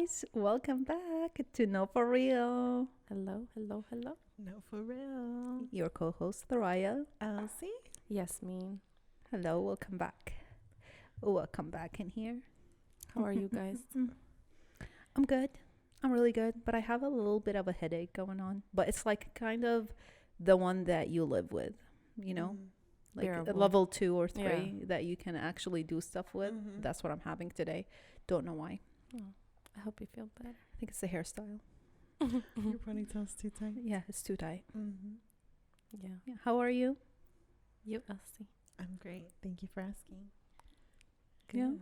guys, welcome back to No For Real. Hello. No, for real. Your co-host Thoraya. Elsie? Yasmin. Hello, welcome back. Welcome back in here. How are you guys? I'm good. I'm really good, but I have a little bit of a headache going on. But it's like kind of the one that you live with, you know? Like a Bearable. level 2 or 3 that you can actually do stuff with. That's what I'm having today. Don't know why. Oh, I hope you feel better. I think it's the hairstyle. Your ponytail's too tight. Yeah, it's too tight. Yeah. Yeah. How are you? You, Elsie. I'm great. Thank you for asking. Yeah. Good.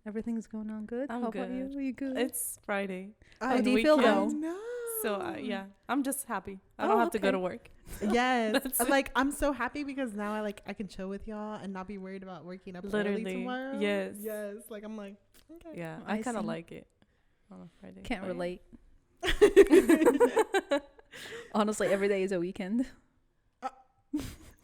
Everything's going on good? I'm How about you? good. Are you good? It's Friday. How I do you feel weekend. though? know. So, I'm just happy. I Oh, don't have to go okay. to work. Yes. That's it. Like, I'm so happy because now I can chill with y'all and not be worried about waking up early Literally. tomorrow. Yes. Yes. Like, I'm like, okay. Yeah, I I kind of see. like it on a Friday. Can't but- relate. Honestly, every day is a weekend.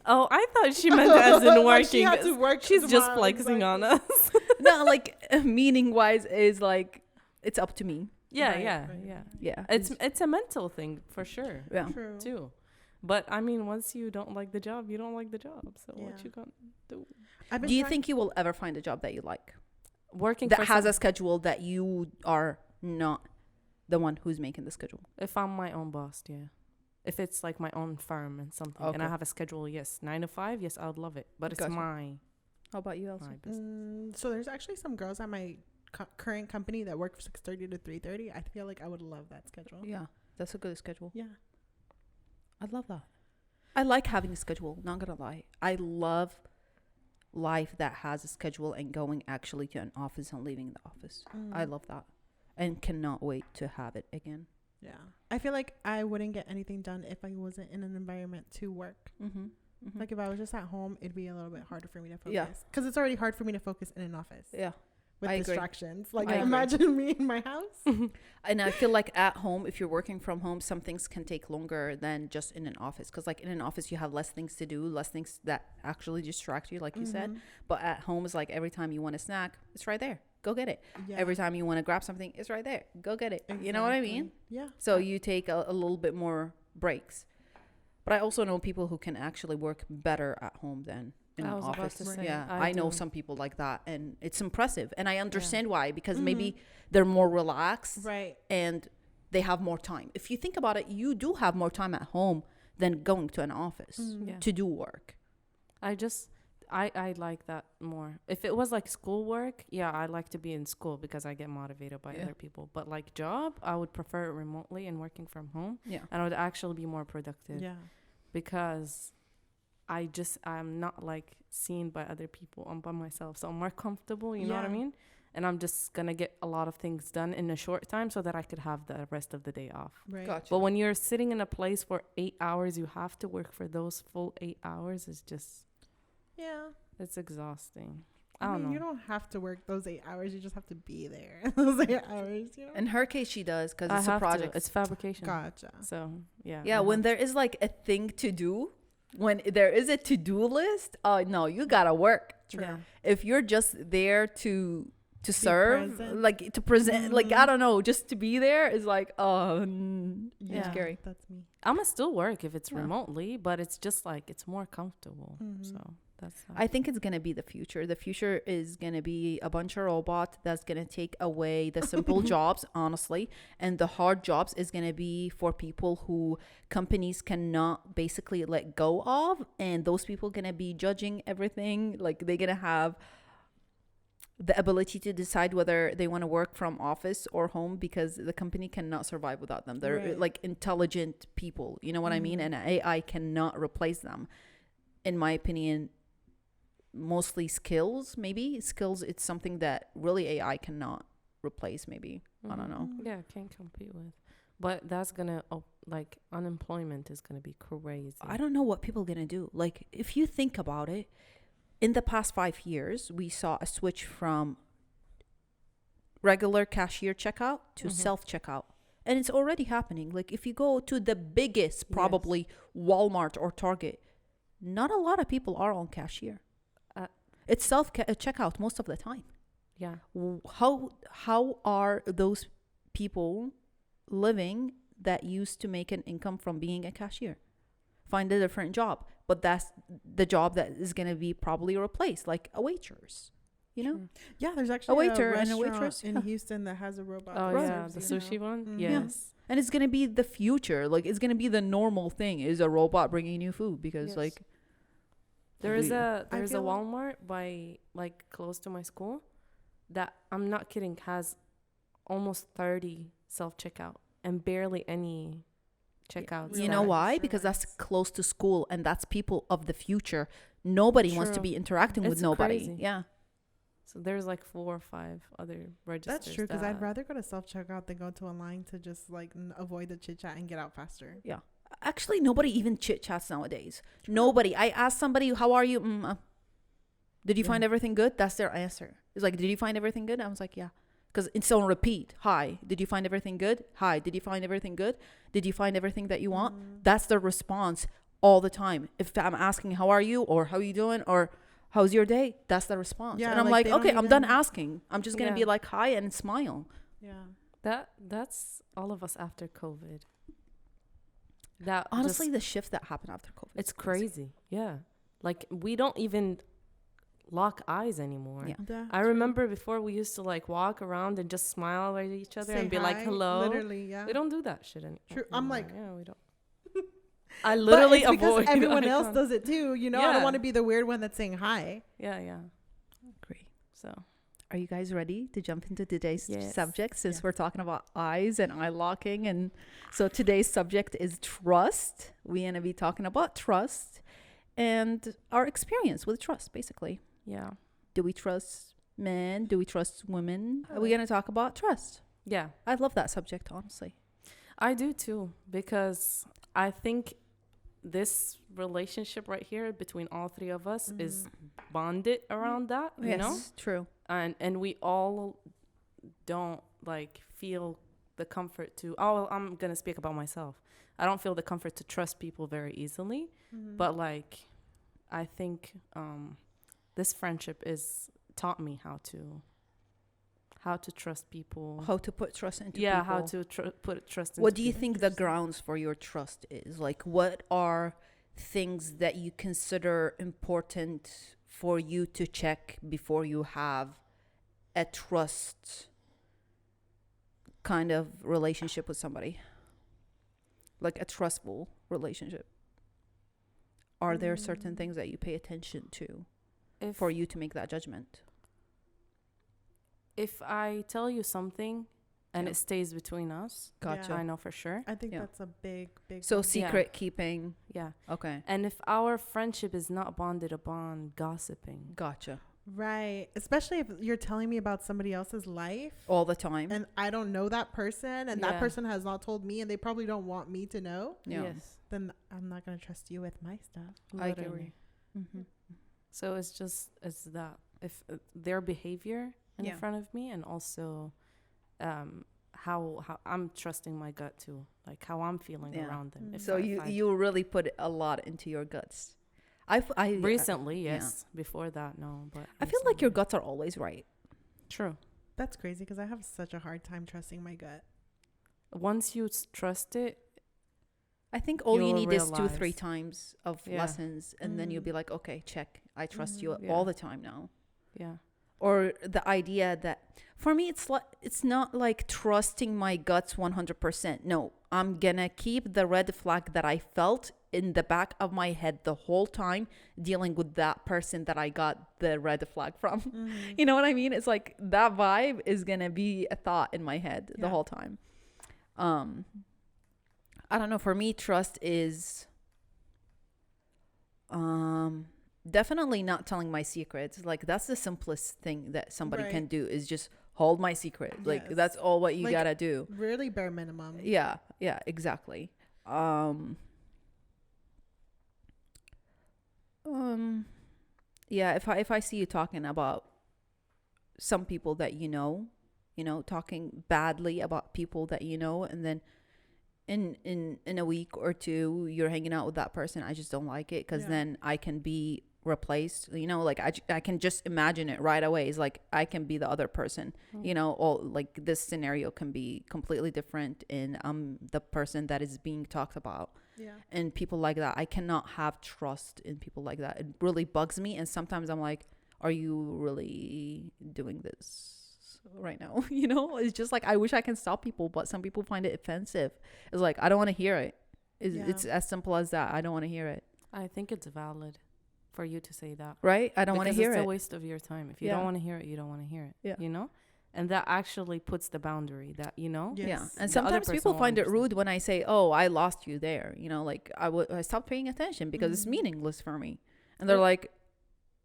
Oh, I thought she meant as in working. Like she had to work She's just tomorrow, flexing on us. No, like meaning wise is like it's up to me. Yeah, Right, yeah, right. yeah. Yeah. It's a mental thing for sure. yeah. True. Too. But I mean, once you don't like the job, you don't like the job. So Yeah. what you gonna do? I've been Do you trying- think you will ever find a job that you like? Working That for has a schedule that you are not the one who's making the schedule. if I'm my own boss, yeah. If it's like my own firm and something, and I Okay. have a schedule, yes, 9 to 5, yes, I would love it. But it's Gotcha. my How about you, Elsie? business. So there's actually some girls at my current company that work from 6:30 to 3:30. I feel like I would love that schedule. Yeah, that's a good schedule. Yeah. I love that. I like having a schedule, not gonna lie. I love life that has a schedule and going actually to an office and leaving the office. I love that and cannot wait to have it again. Yeah. I feel like I wouldn't get anything done if I wasn't in an environment to work. Mm-hmm. Mm-hmm. Like if I was just at home, it'd be a little bit harder for me to focus. Yeah. Because it's already hard for me to focus in an office Yeah. with I agree. distractions. Like I agree. imagine me in my house. And I feel like at home, if you're working from home, some things can take longer than just in an office. Because like in an office, you have less things to do, less things that actually distract you, like you said. But at home, it's like every time you want a snack, it's right there. Go get it. Yeah. Every time you want to grab something, it's right there. Go get it. You know what I mean? Yeah. So you take a little bit more breaks. But I also know people who can actually work better at home than in I an was about office. to say, Yeah, I I know do. some people like that, and it's impressive. And I understand why, because maybe they're more relaxed Right. and they have more time. If you think about it, you do have more time at home than going to an office Yeah. to do work. I like that more. If it was like schoolwork, yeah, I like to be in school because I get motivated by Yeah. other people. But like job, I would prefer it remotely and working from home, Yeah. and I would actually be more productive. Yeah. Because I'm not like seen by other people. I'm by myself. So I'm more comfortable, you know what I Yeah. mean? And I'm just going to get a lot of things done in a short time so that I could have the rest of the day off. Right. Gotcha. But when you're sitting in a place for 8 hours, you have to work for those full 8 hours. It's just, Yeah. it's exhausting. I I don't mean, know. you don't have to work those 8 hours. You just have to be there those 8 hours, you know? In her case, she does because I it's a have project. to. It's fabrication. Gotcha. So, yeah. Yeah, I when have there is like a thing to do, when there is a to-do list, oh no, you gotta work. to. Yeah. If you're just there to serve, present. like to present, like I don't know, just to be there is like, oh, Yeah. scary. That's me. I'm going to still work if it's Yeah. remotely, but it's just like, it's more comfortable. Mhm. So, that's I think it's gonna be the future. The future is gonna be a bunch of robots that's gonna take away the simple jobs, honestly, and the hard jobs is gonna be for people who companies cannot basically let go of, and those people gonna be judging everything. Like they're gonna have the ability to decide whether they want to work from office or home because the company cannot survive without them. They're Right. like intelligent people, you know what I mean? And AI cannot replace them. In my opinion, mostly skills, maybe skills. It's something that really AI cannot replace. Maybe I don't know. Yeah, can't compete with. But that's gonna like unemployment is gonna be crazy. I don't know what people are gonna do. Like if you think about it, in the past 5 years, we saw a switch from regular cashier checkout to self checkout. And it's already happening. Like if you go to the biggest, probably Walmart or Target, not a lot of people are on cashier. It's self checkout most of the time. Yeah. How are those people living that used to make an income from being a cashier? Find a different job, but that's the job that is going to be probably replaced, like a waitress, you know. True. Yeah, there's actually waiter a and a restaurant waitress, in yeah. Houston that has a robot. Oh that yeah, serves, the you sushi know. one. Mhm. Yes. And it's going to be the future. Like, it's going to be the normal thing is a robot bringing you food because Yes. like There's we- a I feel like- Walmart by like close to my school that, I'm not kidding, has almost 30 self checkout and barely any checkouts. you know Yeah. why? Because that's close to school and that's people of the future. Nobody wants to True. be interacting with It's nobody. crazy. Yeah. So there's like 4 or 5 other registers. That's true, because I'd that- rather go to self checkout than go to a line to just like avoid the chit chat and get out faster. Actually, nobody even chit chats nowadays. Nobody. I asked somebody, "How are you?" Did you find Yeah. everything good? That's their answer. It's like, "Did you find everything good?" I was like, "Yeah," because it's on repeat. Hi. Did you find everything good? Hi. Did you find everything good? Did you find everything that you want? That's the response all the time. If I'm asking, "How are you?" or "How you doing?" or "How's your day?" That's the response. Yeah, and I'm like, like, they don't okay, I'm done even- asking. I'm just gonna be Yeah. like, "Hi," and smile. Yeah. That's all of us after COVID. That Honestly, just- the shift that happened after COVID. it's is crazy. crazy. Yeah. Like we don't even lock eyes anymore. Yeah. I remember before we used to like walk around and just smile at each other and be like, "Hello." Literally, yeah. We don't do that shit anymore. True. I'm like- yeah, we don't. I But literally it's because avoid everyone eye else contact. does it too. You know, I Yeah. don't want to be the weird one that's saying hi. Yeah, yeah. Agree. So Are you guys ready to jump into today's Yes. subject since Yes. we're talking about eyes and eye locking? And so today's subject is trust. We're going to be talking about trust and our experience with trust, basically. yeah, Do we trust men? Do we trust women? I We're like- going to talk about trust. yeah. I love that subject, honestly. I do too, because I think this relationship right here between all three of us is bonded around that, you know? True. And we all don't like feel the comfort to, well, I'm going to speak about myself. I don't feel the comfort to trust people very easily, but like I think this friendship is taught me how to trust people. How to put trust into Yeah, people. how to put trust into What do you people. think the grounds for your trust is? Like, what are things that you consider important for you to check before you have a trust kind of relationship with somebody? Like a trustful relationship. Are there certain things that you pay attention to If for you to make that judgment? if I tell you something and Yeah. it stays between us, Gotcha. I know for sure. I think Yeah. that's a big So one. secret keeping. Yeah. Okay. And if our friendship is not bonded upon gossiping, Gotcha. Right. Especially if you're telling me about somebody else's life All the time. and I don't know that person and Yeah. that person has not told me and they probably don't want me to know, Yeah. yes, then I'm not going to trust you with my stuff. I literally. agree. Mm-hmm. So it's that if their behavior in Yeah. front of me, and also how I'm trusting my gut too, like how I'm feeling Yeah. around them. If So if I- you really put a lot into your guts. I recently, yeah. yes. Before that, no. But I feel like your recently. guts are always right. True. That's crazy because I have such a hard time trusting my gut. Once you trust it, I think all you You'll need is 2-3 realize. times of Yeah. lessons, and then you'll be like, okay, check. I trust you Yeah. all the time now. yeah, Or the idea that for me, it's not like trusting my guts 100%. No, I'm gonna keep the red flag that I felt in the back of my head the whole time dealing with that person that I got the red flag from. You know what I mean? It's like that vibe is gonna be a thought in my head the Yeah. whole time. I don't know. For me, trust is definitely not telling my secrets. Like that's the simplest thing that somebody can Right. do is just hold my secret. Like Yes. that's all what you Like, gotta do. Really bare minimum. Yeah, exactly. Yeah, if I see you talking about some people that you know, talking badly about people that you know, and then in a week or two you're hanging out with that person, I just don't like it because Yeah. then I can be replaced, you know, like I can just imagine it right away. It's like I can be the other person, you know, or like this scenario can be completely different and I'm the person that is being talked about. Yeah. And people like that, I cannot have trust in people like that. It really bugs me. And sometimes I'm like, are you really doing this right now? You know, it's just like, I wish I can stop people, but some people find it offensive. It's like, I don't want to hear it. It's as simple as that. I don't want to hear it. I think it's valid for you to say that. Right? I don't want to hear it's it. a waste of your time. If you don't want to hear it, you don't want to hear it. Yeah. You know? And that actually puts the boundary that, you know? Yes. Yeah. And The sometimes other person people will find it understand. rude when I say, oh, I lost you there. You know, like I stopped paying attention because it's meaningless for me. And they're like,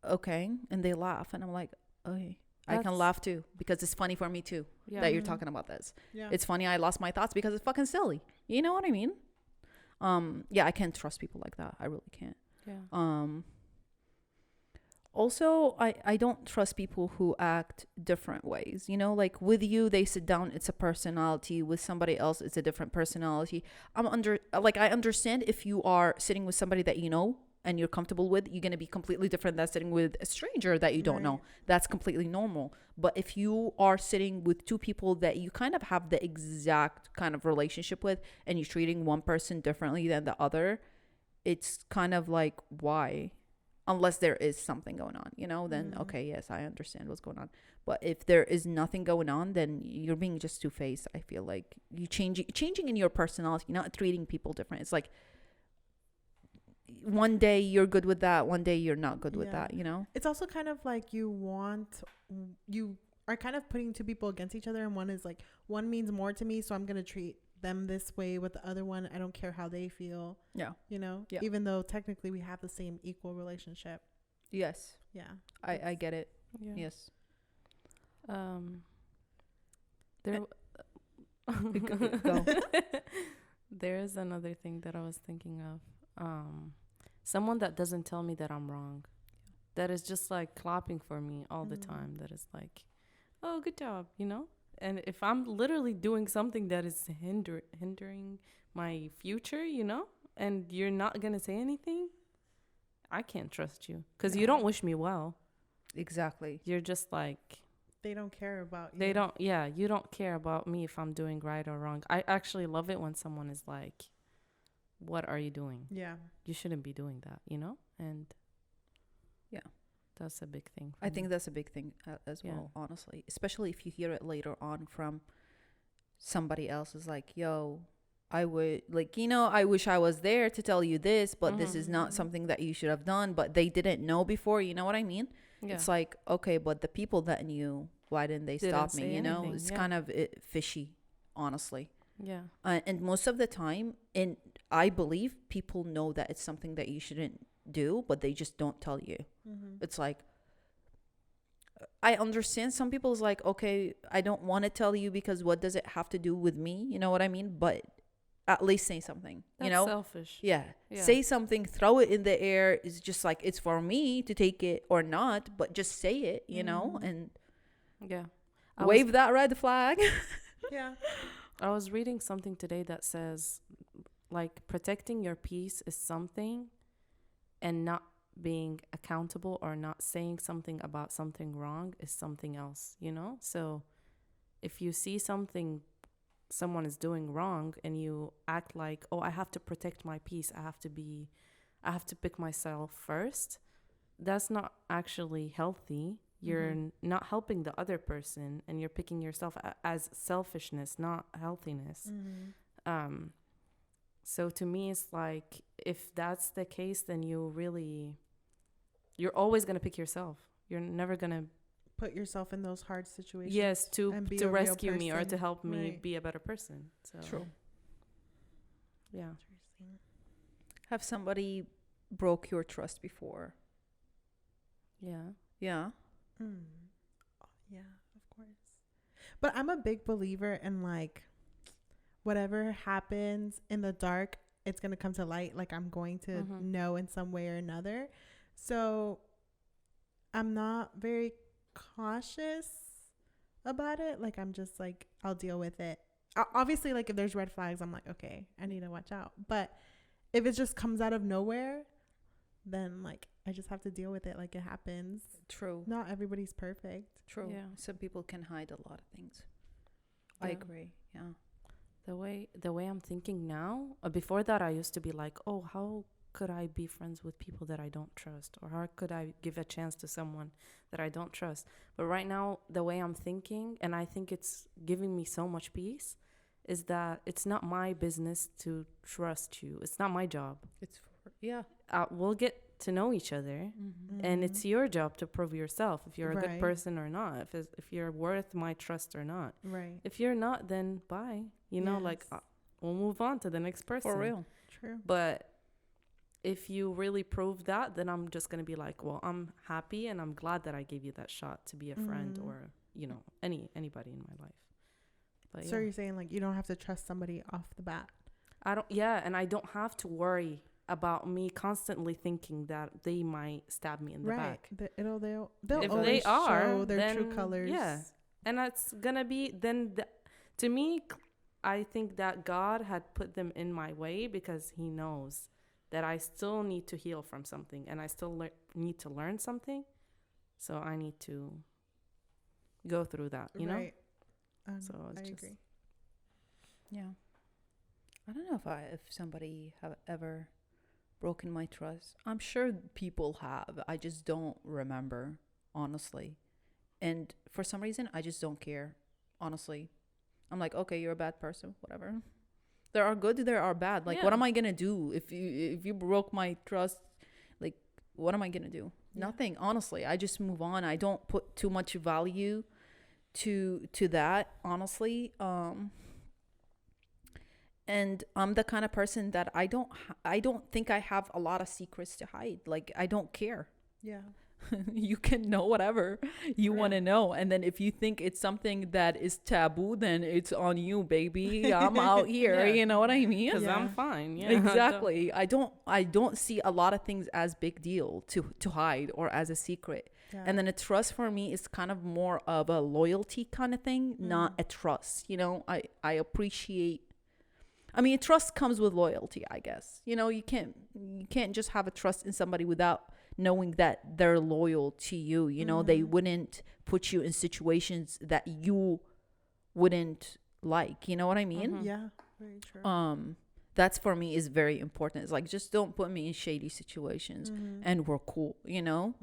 okay. And they laugh. And I'm like, okay, I can laugh too because it's funny for me too that you're talking about this. Yeah. It's funny. I lost my thoughts because it's fucking silly. You know what I mean? Yeah, I can't trust people like that. I really can't. Yeah. Also, I don't trust people who act different ways. You know, like with you, they sit down, it's a personality. With somebody else, it's a different personality. I understand if you are sitting with somebody that you know and you're comfortable with, you're going to be completely different than sitting with a stranger that you don't know. That's completely normal. But if you are sitting with two people that you kind of have the exact kind of relationship with and you're treating one person differently than the other, it's kind of like, why? Unless there is something going on, you know, then okay, yes, I understand what's going on. But if there is nothing going on, then you're being just two-faced. I feel like you changing in your personality, not treating people different. It's like one day you're good with that, one day you're not good with that, you know? It's also kind of like you are kind of putting two people against each other, and one is like, one means more to me, so I'm going to treat them this way. With the other one, I don't care how they feel. Yeah. You know? Yeah. Even though technically we have the same equal relationship. Yes. Yeah. I get it. Yeah. Yes. There Go. there is another thing that I was thinking of. Someone that doesn't tell me that I'm wrong. That is just like clapping for me all the time. That is like, oh, good job, you know? And if I'm literally doing something that is hindering my future, you know, and you're not going to say anything, I can't trust you because you don't wish me well. Exactly. You're just like, They don't care about you. you don't care about me if I'm doing right or wrong. I actually love it when someone is like, what are you doing? Yeah. You shouldn't be doing that, you know? And yeah, that's a big thing. I think that's a big thing as well, honestly, especially if you hear it later on from somebody else. Is like, yo, I would like, you know, I wish I was there to tell you this, but this is not something that you should have done, but they didn't know before. You know what I mean? Yeah. It's like, okay, but the people that knew, why didn't they stop me? You know, it's kind of fishy, honestly. Yeah. And most of the time, and I believe people know that it's something that you shouldn't do, but they just don't tell you. It's like, I understand some people's like, okay, I don't want to tell you because what does it have to do with me? You know what I mean? But at least say something. That's you know, selfish. Yeah. Say something, throw it in the air. It's just like, it's for me to take it or not, but just say it, you know, and wave that red flag. Yeah. I was reading something today that says like protecting your peace is something, and not being accountable or not saying something about something wrong is something else, you know? So if you see something someone is doing wrong and you act like, oh, I have to protect my peace, I have to pick myself first, that's not actually healthy. You're not helping the other person, and you're picking yourself as selfishness, not healthiness. So to me, it's like, if that's the case, then you're always going to pick yourself. You're never going to put yourself in those hard situations. Yes, to rescue me or to help me be a better person. So True. Yeah. Have somebody broke your trust before? Yeah. Yeah. Yeah, of course. But I'm a big believer in like, whatever happens in the dark, it's going to come to light. Like, I'm going to know in some way or another. So I'm not very cautious about it. Like, I'm just like, I'll deal with it. Obviously, like, if there's red flags, I'm like, okay, I need to watch out. But if it just comes out of nowhere, then like I just have to deal with it like it happens. True. Not everybody's perfect. True. Yeah. Some people can hide a lot of things. I Yeah. agree. Yeah. The way I'm thinking now, before that I used to be like, oh, how could I be friends with people that I don't trust, or how could I give a chance to someone that I don't trust? But right now, the way I'm thinking, and I think it's giving me so much peace, is that it's not my business to trust you. It's not my job. It's for, yeah. We'll get to know each other, and it's your job to prove yourself if you're a good Right. person or not, if you're worth my trust or not. Right. If you're not, then bye. You know, like Yes. we'll move on to the next person. For real. True. But if you really prove that, then I'm just gonna be like, well, I'm happy and I'm glad that I gave you that shot to be a friend, Mhm. or anybody in my life. But So yeah. you're saying like you don't have to trust somebody off the bat. And I don't have to worry about me constantly thinking that they might stab me in the back. They'll If always they are, show their true then, colors. yeah. And that's gonna be to me, I think that God had put them in my way because He knows that I still need to heal from something, and I still need to learn something. So I need to go through that, you know? Right. So it's I just- agree. Yeah. I don't know if somebody have ever broken my trust. I'm sure people have. I just don't remember, honestly. And for some reason, I just don't care, honestly. I'm like, okay, you're a bad person, whatever. There are good, there are bad. Like, what Yeah. am I gonna do if you broke my trust? Like, what am I gonna do? Yeah. Nothing, honestly. I just move on. I don't put too much value to that, honestly. And I'm the kind of person that I don't think I have a lot of secrets to hide. Like, I don't care. Yeah. You can know whatever you want to know, and then if you think it's something that is taboo, then it's on you, baby. I'm out here. Yeah. You know what I mean? Because Yeah. I'm fine. Yeah. Exactly. I don't see a lot of things as big deal to hide or as a secret. Yeah. And then a trust for me is kind of more of a loyalty kind of thing, not a trust. You know, I appreciate. I mean, trust comes with loyalty, I guess. You know, you can't just have a trust in somebody without knowing that they're loyal to you. You know, they wouldn't put you in situations that you wouldn't like. You know what I mean? Yeah. Very true. That's for me is very important. It's like, just don't put me in shady situations and we're cool, you know?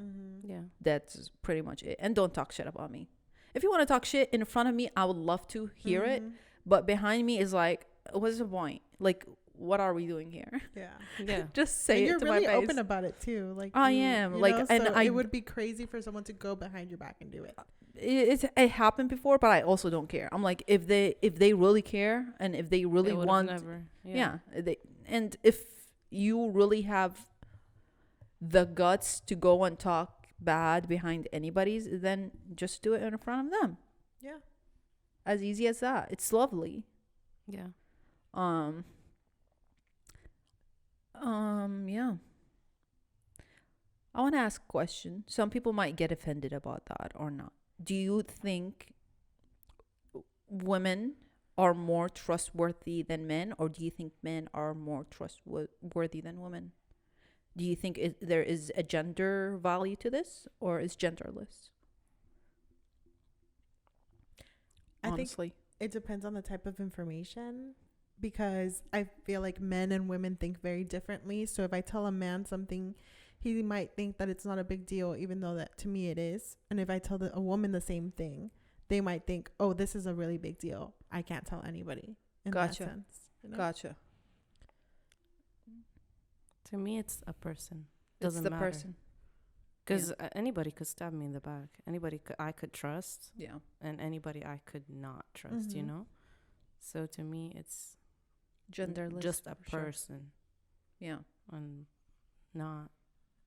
Yeah. That's pretty much it. And don't talk shit about me. If you want to talk shit in front of me, I would love to hear it. But behind me is like, what's the point? Like, what are we doing here? Yeah. Yeah. Just say And it you're to really my face. open about it too. Like I you- am. you Like, know, and so I- it would be crazy for someone to go behind your back and do it. It happened before, but I also don't care. I'm like, if they really care and if they really They would've want, never. and if you really have the guts to go and talk bad behind anybody's, then just do it in front of them. Yeah. As easy as that. It's lovely. Yeah. Yeah. I want to ask a question. Some people might get offended about that or not. Do you think women are more trustworthy than men, or do you think men are more trustworthy than women? Do you think there is a gender value to this, or is genderless? I think Honestly. it depends on the type of information, because I feel like men and women think very differently. So if I tell a man something, he might think that it's not a big deal, even though that to me it is. And if I tell a woman the same thing, they might think, oh, this is a really big deal. I can't tell anybody in Gotcha. that sense. You know? Gotcha. To me, it's a person. It's Doesn't the matter. person. Because anybody could stab me in the back. Anybody I could trust, Yeah. and anybody I could not trust. You Mhm. know. So to me, it's Genderless. just a for sure. person, Yeah. and not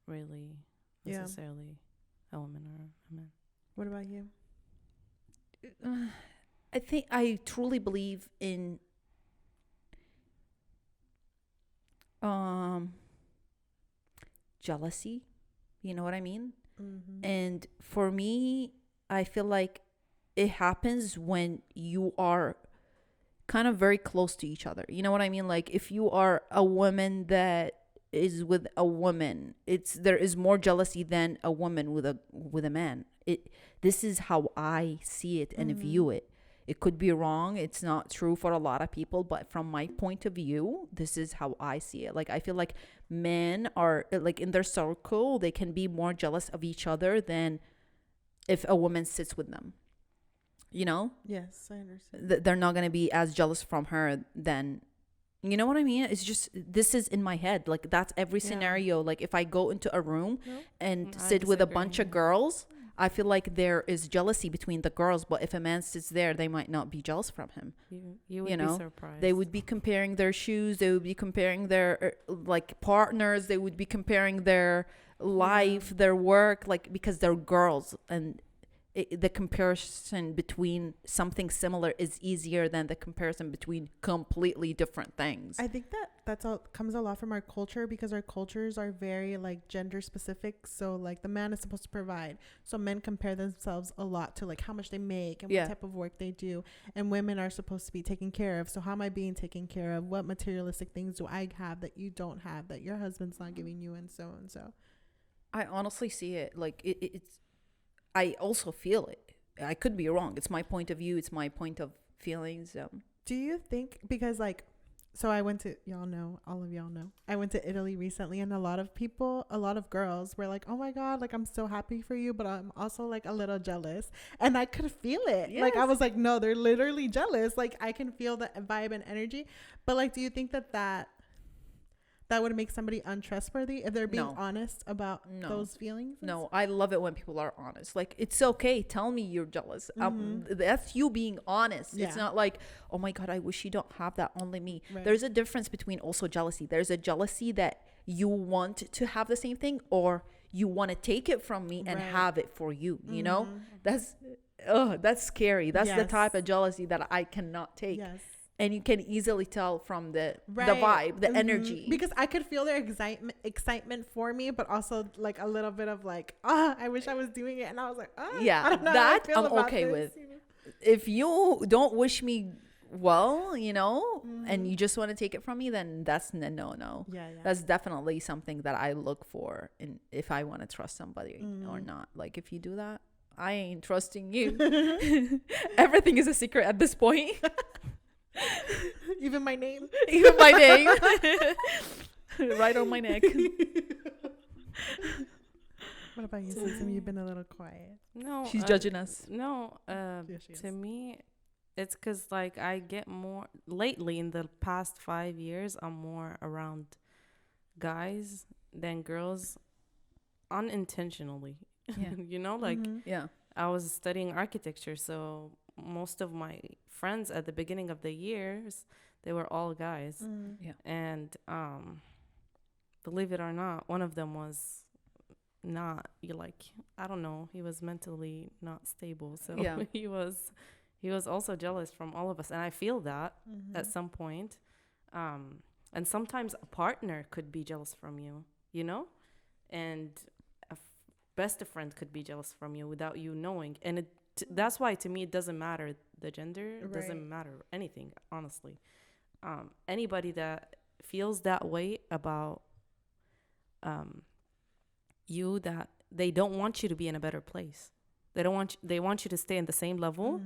really Yeah. necessarily a woman or a man. What about you? I think I truly believe in jealousy. You know what I mean? Mm-hmm. And for me, I feel like it happens when you are kind of very close to each other. You know what I mean? Like, if you are a woman that is with a woman, there is more jealousy than a woman with a man. This is how I see it and view it. It could be wrong. It's not true for a lot of people, but from my point of view, this is how I see it. Like, I feel like men are like in their circle, they can be more jealous of each other than if a woman sits with them. You know? Yes, I understand. They're not going to be as jealous from her than, you know what I mean? It's just, this is in my head. Like, that's every scenario. Like, if I go into a room and sit with a bunch of girls, I feel like there is jealousy between the girls, but if a man sits there, they might not be jealous from him. You would be surprised. They would be comparing their shoes. They would be comparing their like partners. They would be comparing their life, their work, like, because they're girls, and the comparison between something similar is easier than the comparison between completely different things. I think that's all comes a lot from our culture, because our cultures are very like gender specific. So like the man is supposed to provide, so men compare themselves a lot to like how much they make and what type of work they do, and women are supposed to be taken care of. So how am I being taken care of? What materialistic things do I have that you don't have, that your husband's not giving you, and so and so. I honestly see it like it's I also feel it. I could be wrong. It's my point of view. It's my point of feelings. Do you think, because like, so I went to, all of y'all know, I went to Italy recently, and a lot of girls were like, oh my God, like, I'm so happy for you, but I'm also like a little jealous. And I could feel it. Yes. Like, I was like, no, they're literally jealous. Like, I can feel the vibe and energy. But like, do you think that would make somebody untrustworthy if they're being honest about those feelings? No, I love it when people are honest. Like, it's okay. Tell me you're jealous. That's you being honest. Yeah. It's not like, oh my God, I wish you don't have that, only me. Right. There's a difference between also jealousy. There's a jealousy that you want to have the same thing, or you want to take it from me and have it for you. You know, that's scary. That's the type of jealousy that I cannot take. Yes. And you can easily tell from the vibe, the energy. Because I could feel their excitement for me, but also like a little bit of like, I wish I was doing it. And I was like, yeah, I don't know that I'm okay with. If you don't wish me well, and you just want to take it from me, then that's no. Yeah. That's definitely something that I look for in if I want to trust somebody or not. Like, if you do that, I ain't trusting you. Everything is a secret at this point. Even my name. Right on my neck. What about you, Susan? You've been a little quiet. No, she's judging us. No, to me, it's because like I get more lately in the past 5 years. I'm more around guys than girls, unintentionally. Yeah. I was studying architecture, so most of my friends at the beginning of the years, they were all guys. And believe it or not, one of them was not I don't know, he was mentally not stable, so he was also jealous from all of us, and I feel that at some point. And sometimes a partner could be jealous from you, and a best friend could be jealous from you without you knowing. And that's why, to me, it doesn't matter the gender. It doesn't matter anything, honestly. Anybody that feels that way about you, that they don't want you to be in a better place. They want you to stay in the same level.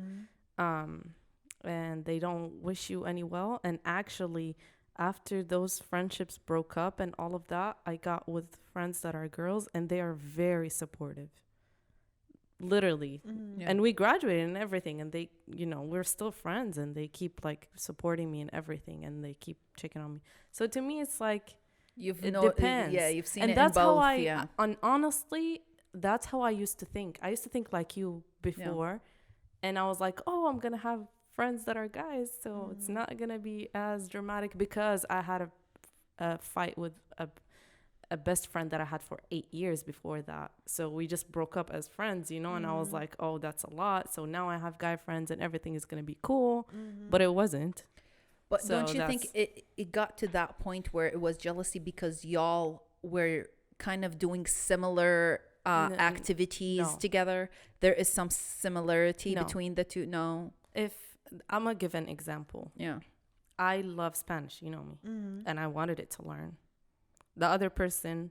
And they don't wish you any well. And actually, after those friendships broke up and all of that, I got with friends that are girls, and they are very supportive. Literally. And we graduated and everything, and they, we're still friends, and they keep like supporting me and everything, and they keep checking on me. So to me, it's like, it depends. Yeah, you've seen and it that's in both. How honestly, that's how I used to think. I used to think like you before, and I was like, oh, I'm gonna have friends that are guys, so it's not gonna be as dramatic, because I had a fight with a best friend that I had for 8 years before that. So we just broke up as friends, and I was like, oh, that's a lot. So now I have guy friends and everything is going to be cool. But it wasn't. But so don't you think it got to that point where it was jealousy because y'all were kind of doing similar activities together? There is some similarity between the two? No. If I'm going to give an example. Yeah. I love Spanish, you know me. And I wanted it to learn. the other person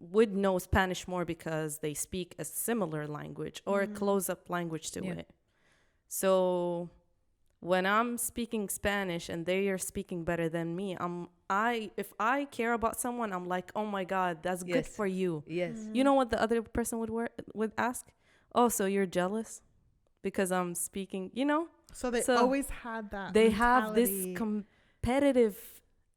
would know Spanish more because they speak a similar language or a close-up language to it. So when I'm speaking Spanish and they are speaking better than me, if I care about someone, I'm like, oh my God, that's good for you. Yes. You know what the other person would ask? Oh, so you're jealous because I'm speaking, you know? So they always had that. They have this mentality. competitive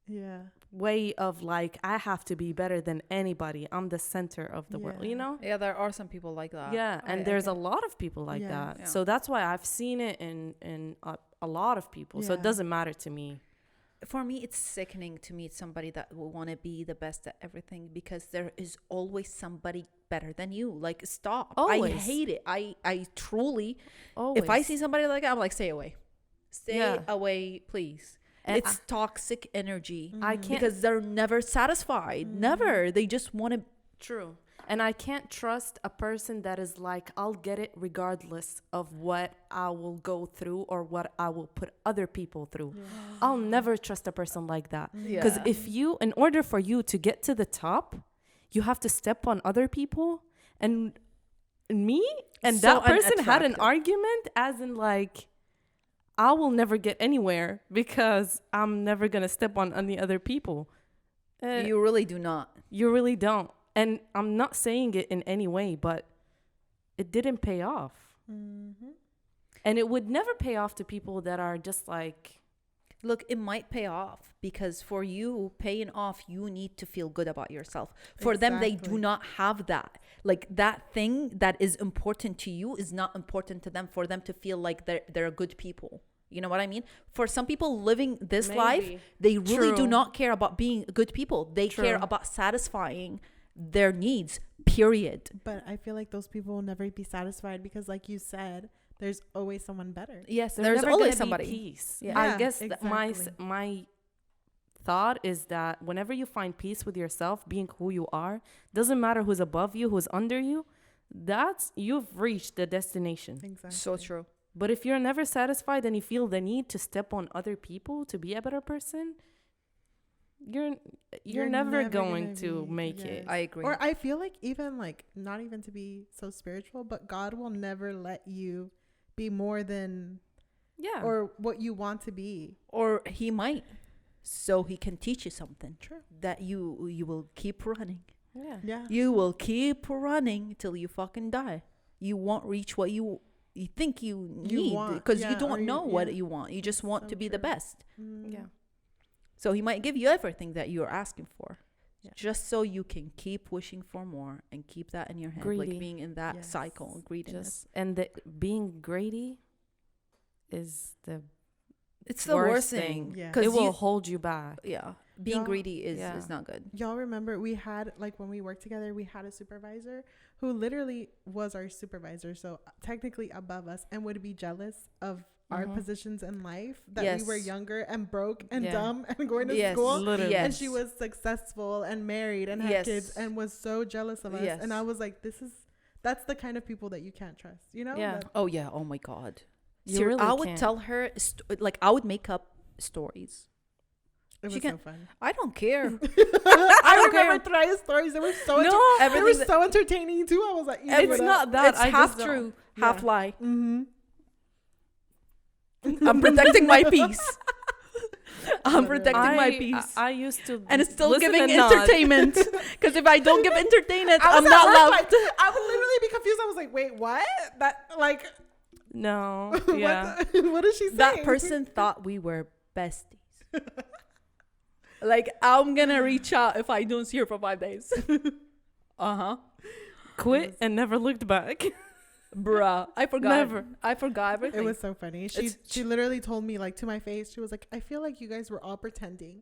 Yeah. way of like, I have to be better than anybody. I'm the center of the world, you know? Yeah, there are some people like that. Yeah, and there's a lot of people like Yes. that. Yeah. So that's why I've seen it in a lot of people. So it Yeah. doesn't matter to me. For me, it's sickening to meet somebody that will want to be the best at everything, because there is always somebody better than you. Like, stop. Always. I hate it. I truly, Always. if I see somebody like that, I'm like, stay away. Stay Yeah. away, please. And it's toxic energy. I can't Because they're never satisfied. Never. They just want to. True. And I can't trust a person that is like, I'll get it regardless of what I will go through or what I will put other people through. I'll never trust a person like that. Because in order for you to get to the top, you have to step on other people. And me and So that person had an unattractive. argument as in like, I will never get anywhere because I'm never going to step on any other people. You really do not. You really don't. And I'm not saying it in any way, but it didn't pay off. And it would never pay off to people that are just like, Look, it might pay off, because for you, paying off, you need to feel good about yourself. For them, they do Exactly. not have that. Like, that thing that is important to you is not important to them, for them to feel like they're good people. You know what I mean? For some people living this life, Maybe. they really do True. not care about being good people. They care True. about satisfying their needs, period. But I feel like those people will never be satisfied because, like you said, there's always someone better. Yes, there's there's never always gonna somebody. be peace. Yeah. I Yeah, guess that exactly. my thought is that whenever you find peace with yourself, being who you are, doesn't matter who's above you, who's under you, you've reached the destination. Exactly. So true. But if you're never satisfied and you feel the need to step on other people to be a better person, you're never going gonna to be- make yes. it. I agree. Or I feel like, even like, not even to be so spiritual, but God will never let you be more than Yeah. or what you want to be. Or he might, so he can teach you something. True. That you will keep running. yeah. Yeah. You will keep running till you fucking die. You won't reach what you think you need, want, because yeah, you or don't you- know what yeah. you want. You just want So to be the true. best. Yeah. So he might give you everything that you're asking for, Yeah. just so you can keep wishing for more and keep that in your head, Greedy. like being in that Yes. cycle, greediness. Being greedy is the It's the worst thing. Yeah. it will you, hold you back. yeah, being Y'all- greedy is Yeah. not good. Y'all remember we had, like, when we worked together, we had a supervisor who literally was our supervisor, so technically above us, and would be jealous of our Mhm. positions in life, that we were Yes. younger and broke and Yeah. dumb and going to Yes, school. Literally. yes. And she was successful and married and had Yes. kids and was so jealous of us. Yes. And I was like, that's the kind of people that you can't trust, you know? Yeah. That- Oh yeah. Oh my god. You really I would can't. tell her like I would make up stories. it She was can- so fun. I don't care. I don't remember care. Thria's stories. They were so No, they were everything that- so entertaining too. I was like, It's not that. It's I half just don't- true, half lie. Mm-hmm. I'm protecting my peace. I'm protecting my I peace. I used to, And it's still listen giving and nod. entertainment. Because if I don't give entertainment, I I'm was not at work, loved. like, I would literally be confused. I was like, wait, what? That, like, No. what, Yeah. what is she saying? That person thought we were besties. Like, I'm gonna reach out if I don't see her for 5 days. Uh-huh. Quit and never looked back. Bruh. I forgot. Never. I forgot everything. It was so funny. She literally told me, like, to my face, she was like, I feel like you guys were all pretending.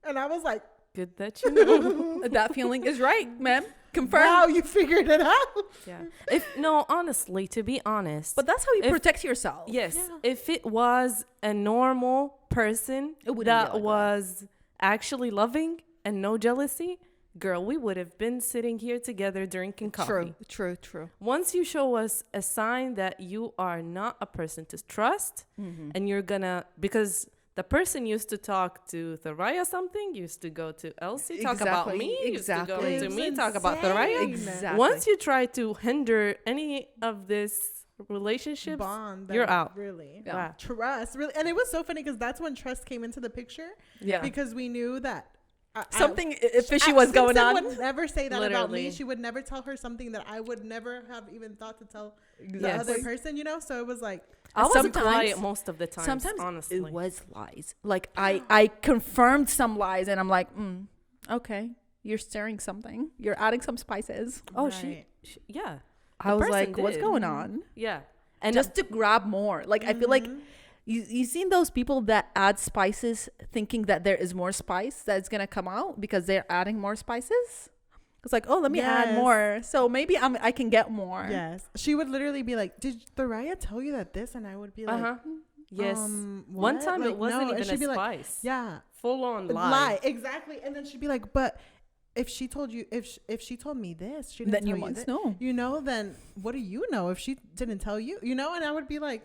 And I was like, Good that you know. That feeling is right, ma'am. Confirmed. wow, you figured it out. Yeah. Honestly, to be honest. But that's how you If- protect yourself. yes, Yeah. if it was a normal person It wouldn't be that like that. was actually loving and no jealousy, girl, we would have been sitting here together drinking coffee. True. Once you show us a sign that you are not a person to trust, Mm-hmm. and you're gonna, because the person used to talk to Thoraya something, used to go to Elsie, talk about Exactly, me, exactly. used to go It to was me, talk about Thoraya. Exactly. Once you try to hinder any of this relationships, bond that you're we out. really Yeah. Wow. trust really. And it was so funny because that's when trust came into the picture, Yeah. because we knew that Something fishy was going Simpson on. would never say that about me. Literally. She would never tell her something that I would never have even thought to tell the Exactly. other person, you know. So it was like, I was Sometimes- quiet most of the time. Sometimes honestly, it was lies. Like I confirmed some lies, and I'm like, okay, you're stirring something. You're adding some spices. Oh, right. yeah, I was person like, what's did. going on? yeah, and Just to grab more. Like I feel like you seen those people that add spices thinking that there is more spice that's gonna come out because they're adding more spices. It's like, oh, let me add Yes. more, so maybe I can get more. Yes, she would literally be like, "Did Thoraya tell you that this?" And I would be like, yes. One what? time Like, it wasn't no. And even she'd a be like, spice. "Yeah, Full on lie. lie. Exactly." And then she'd be like, "But if she told you, if she told me this, she didn't Then tell you you must this. know. You know, then what do you know if she didn't tell you? You know?" And I would be like,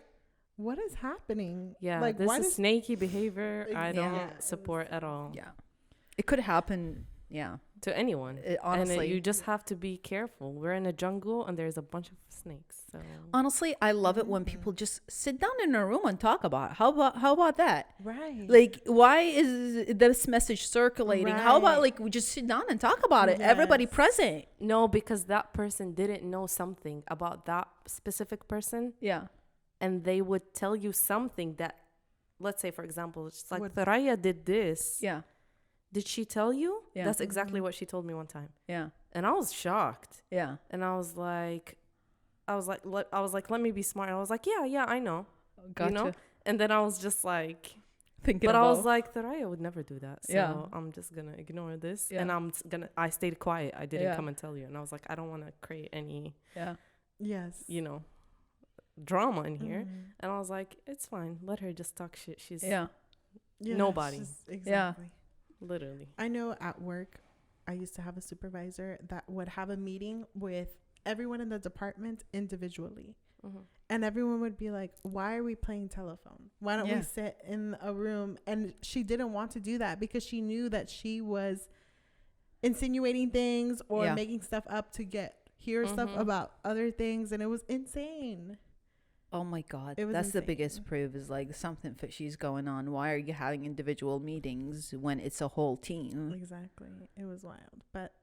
"What is happening? Yeah, like this why is does snaky behavior. I don't Yeah. support at all Yeah, it could happen. Yeah, to anyone. honestly, you just have to be careful. We're in a jungle and there's a bunch of snakes. So honestly, I love it when people just sit down in a room and talk about it. How about that? right? Like, why is this message circulating? How about Right. like we just sit down and talk about it? Everybody Yes. present. no, because that person didn't know something about that specific person, Yeah. and they would tell you something that, let's say, for example, it's like Would- Thoraya did this. Yeah. Did she tell you? Yeah. That's exactly what she told me one time, Yeah. and I was shocked. Yeah. And I was like, let me be smart. I was like, yeah, I know. Gotcha. You know? And then I was just like, Thinking but about. I was like, Thoraya would never do that. So Yeah. I'm just going to ignore this. Yeah. And I stayed quiet. I didn't Yeah. come and tell you. And I was like, I don't want to create any, Yeah. yes, drama in here. Mhm. And I was like, it's fine. Let her just talk shit. She's Yeah. Yeah, Nobody. it's just- exactly. literally. I know at work, I used to have a supervisor that would have a meeting with everyone in the department individually. Mhm. And everyone would be like, why are we playing telephone? Why don't Yeah. we sit in a room? And she didn't want to do that because she knew that she was insinuating things or Yeah. making stuff up to hear stuff Mhm. about other things. And it was insane. Oh my God. It was That's the insane. biggest proof is like something fishy's going on. Why are you having individual meetings when it's a whole team? Exactly. It was wild. But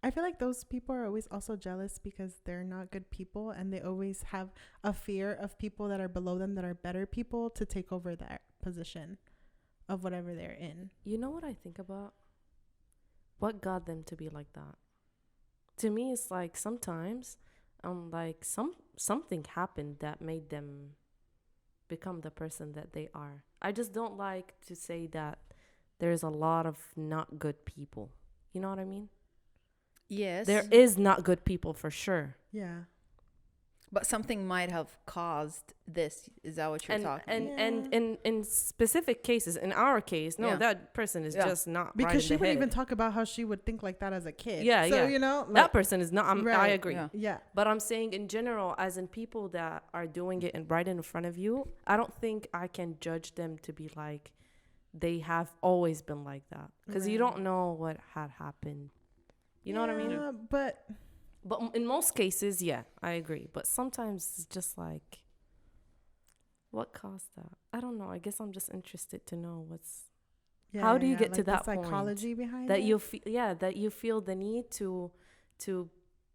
I feel like those people are always also jealous because they're not good people and they always have a fear of people that are below them that are better people to take over that position of whatever they're in. You know what I think about? What got them to be like that? To me, it's like sometimes, like something happened that made them become the person that they are. I just don't like to say that there's a lot of not good people. You know what I mean? Yes. There is not good people for sure. Yeah. But something might have caused this. Is that what you're talking? And in specific cases, in our case, no, Yeah. that person is Yeah. just not Because right she in the would head. even talk about how she would think like that as a kid. Yeah, so, yeah. you know, like, That person is not. I Right. agree. Yeah. yeah. But I'm saying in general, as in people that are doing it and right in front of you, I don't think I can judge them to be like they have always been like that because you Right. don't know what had happened. You know what I mean? Yeah, but But in most cases, yeah, I agree. But sometimes it's just like, what caused that? I don't know. I guess I'm just interested to know How do you get to like the that point psychology behind that it? you feel. Yeah, that you feel the need to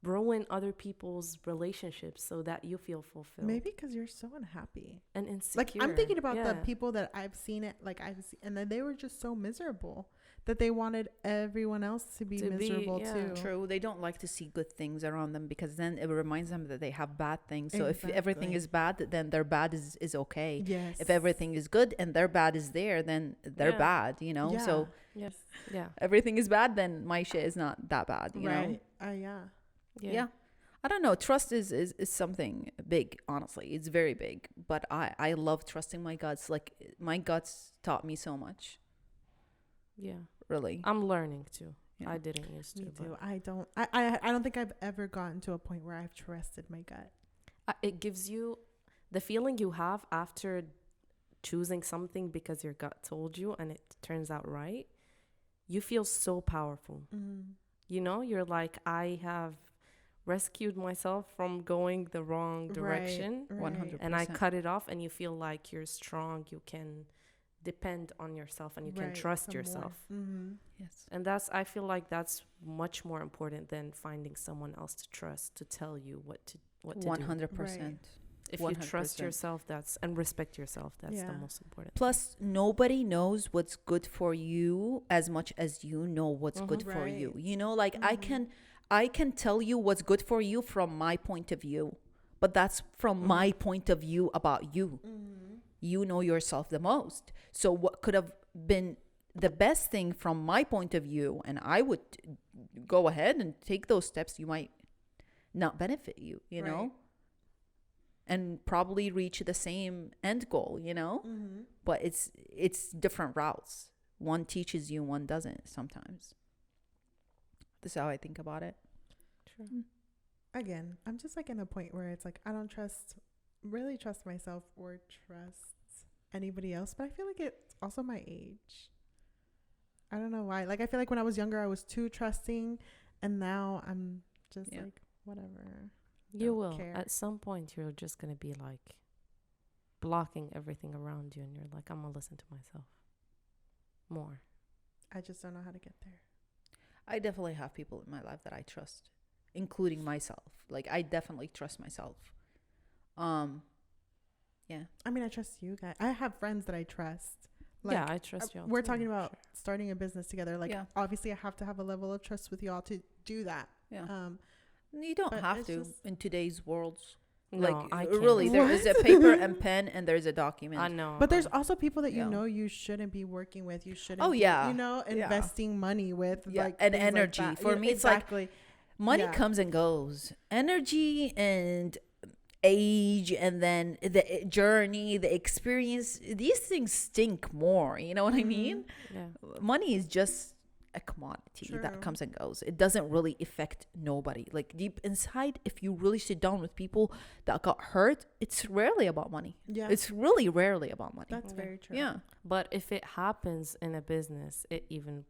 ruin other people's relationships so that you feel fulfilled. Maybe because you're so unhappy. And insecure. Like I'm thinking about the Yeah. people that I've seen it, like and then they were just so miserable that they wanted everyone else to be To be- miserable yeah. too. True. They don't like to see good things around them because then it reminds them that they have bad things. So if everything Exactly. is bad, then their bad is okay. Yes. If everything is good and their bad is there, then they're Yeah. bad, you know? So Yes. Yeah. everything is bad, then my shit is not that bad, you know? right. Yeah. Yeah. I don't know. Trust is something big, honestly. It's very big. But I love trusting my guts. Like my guts taught me so much. Yeah. Really. I'm learning too. Yeah. I didn't used to. Me but too. I don't think I've ever gotten to a point where I've trusted my gut. It gives you the feeling you have after choosing something because your gut told you and it turns out right, you feel so powerful. You know, you're like, I have rescued myself from going the wrong direction. 100%. And I cut it off, and you feel like you're strong. You can depend on yourself, and you can trust yourself. Yes. And I feel like that's much more important than finding someone else to trust to tell you what to 100%. If you trust yourself, and respect yourself, that's the most important. Plus, nobody knows what's good for you as much as you know what's good for you. You know, like I can tell you what's good for you from my point of view, but that's from my point of view about you. You know yourself the most. So what could have been the best thing from my point of view, and I would go ahead and take those steps, you might not benefit you, you know? And probably reach the same end goal, you know? But it's different routes. One teaches you, one doesn't sometimes. This is how I think about it. True. Again, I'm just like in a point where it's like I don't really trust myself or trust anybody else. But I feel like it's also my age. I don't know why. Like I feel like when I was younger, I was too trusting, and now I'm just like whatever. You will. Care. At some point, you're just going to be like blocking everything around you. And you're like, I'm going to listen to myself more. I just don't know how to get there. I definitely have people in my life that I trust, including myself. Like I definitely trust myself. Yeah. I mean, I trust you guys. I have friends that I trust. Like, yeah, I trust y'all. We're talking about starting a business together. Like, Yeah. obviously, I have to have a level of trust with y'all to do that. Yeah. You don't but have it's to just- in today's world. No, Like I can't. really, there is a paper and pen, and there's a document. I know. But there's also people that you Yeah. know you shouldn't be working with. You shouldn't. Oh, be, yeah. You know, Yeah. investing money with. Yeah, Like and things like energy. that. For Yeah, me, it's like exactly. money Yeah. comes and goes. Energy and age, and then the journey, the experience. These things stink more. You know what I mean? Yeah. Money is just a commodity that True. comes and goes. It doesn't really affect nobody. Like deep inside, if you really sit down with people that got hurt, it's rarely about money. Yeah. It's really rarely about money. That's very true. Yeah. But if it happens in a business, it even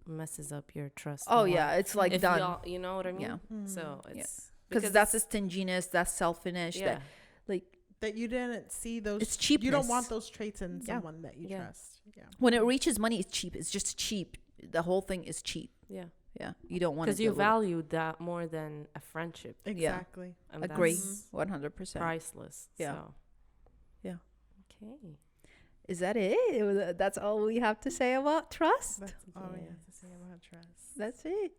messes up your trust. Oh more. yeah, it's like If done. y'all- you know what I mean? Yeah. So Yeah. it's Because that's a stinginess, that's selfishness. yeah. That like That you didn't see those. it's cheapness. You don't want those traits in Yeah. someone that you Yeah. trust. Yeah. When it reaches money, it's cheap. It's just cheap. The whole thing is cheap. Yeah. Yeah, you don't want Because to you value that more than a friendship. Exactly. And agree that's 100%. priceless. Yeah. So. Yeah. Okay. Is that it? That's all we have to say about trust. That's all we Yes. have to say about trust. That's it.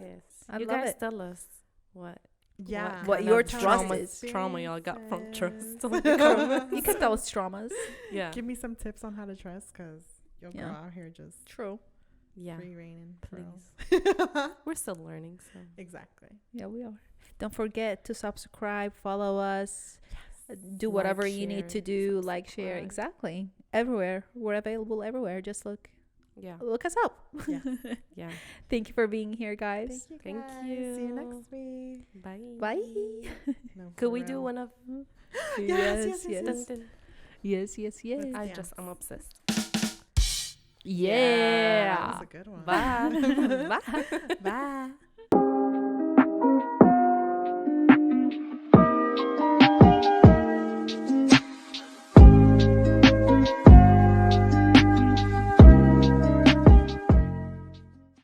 Yes. I you love guys it. tell us what Yeah. What kind your of trust is. trauma y'all got from trust. You can tell us traumas. Yeah. Give me some tips on how to trust, because you'll go out here just True. Yeah. free reigning. Please. We're still learning, so. Exactly. Yeah, we are. Don't forget to subscribe, follow us, do Like, whatever you need to share, do, like, share. subscribe. Exactly. Everywhere. We're available everywhere. Just look Yeah. us up. Yeah. Yeah. Thank you for being here, guys. Thank you. Thank Guys. See you you. next week. Bye. Bye. No, Could for we do real. one of? Yes, yes. Dun, dun. Yes, yes, yes. Let's- I'm obsessed. Yeah. That was a good one. Bye. Bye. Bye.